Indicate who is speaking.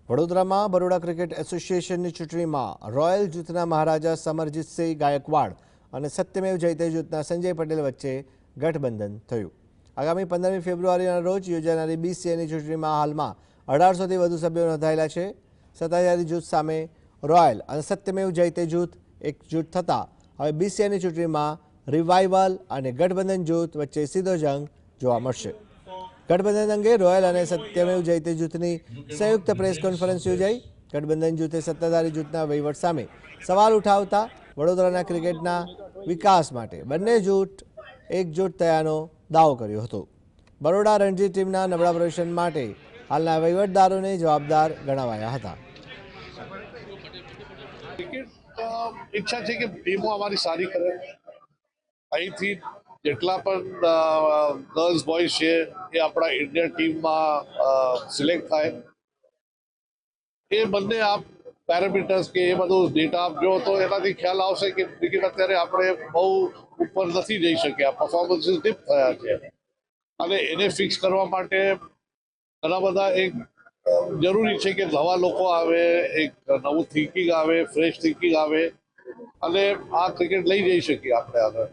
Speaker 1: વડોદરામાં બરોડા ક્રિકેટ એસોસિએશનની ચૂંટણીમાં રોયલ જૂથના મહારાજા સમરજીતસિંહ ગાયકવાડ અને સત્યમેવ જયતે જૂથના સંજય પટેલ વચ્ચે ગઠબંધન થયું. આગામી 15મી ફેબ્રુઆરીના રોજ યોજાનારી બીસીએની ચૂંટણીમાં હાલમાં 1800થી વધુ સભ્યો નોંધાયેલા છે. સત્તાધારી જૂથ સામે રોયલ અને સત્યમેવ જયતે જૂથ એકજૂટ થતાં હવે બીસીએની ચૂંટણીમાં રિવાઇવલ અને ગઠબંધન જૂથ વચ્ચે સીધો જંગ જોવા મળશે. ગઠબંધન અંગે રોયલ અને સત્યમેવ જયતે જૂથની સંયુક્ત પ્રેસ કોન્ફરન્સ યોજાઈ. ગઠબંધન જૂથે સત્તાધારી જૂથના વહીવટ સામે સવાલ ઉઠાવતા વડોદરાના ક્રિકેટના વિકાસ માટે બંને જૂથ એકજૂટ થયાનો દાવો કર્યો હતો. બરોડા રણજી ટીમના નબળા પ્રદર્શન માટે હાલના વહીવટદારોને જવાબદાર ગણાવાયા હતા.
Speaker 2: ઈચ્છા છે કે ટીમો અમારી સારી કરે. અહીંથી જેટલા પણ ગર્લ્સ બોયઝ છે એ આપણા ઇન્ડિયન ટીમમાં સિલેક્ટ થાય. એ બંને આપ પેરામીટર્સ કે એ બધું ડેટા આપ જો તો એનાથી ખ્યાલ આવશે કે ક્રિકેટ અત્યારે આપણે બહુ ઉપર નથી જઈ શક્યા, પરફોર્મન્સીસ ડીપ થયા છે અને એને ફિક્સ કરવા માટે ઘણા બધા એક જરૂરી છે કે નવા લોકો આવે, એક નવું થિંકિંગ આવે, ફ્રેશ થિંકિંગ આવે અને આ ક્રિકેટ લઈ જઈ શકીએ આપણે આગળ.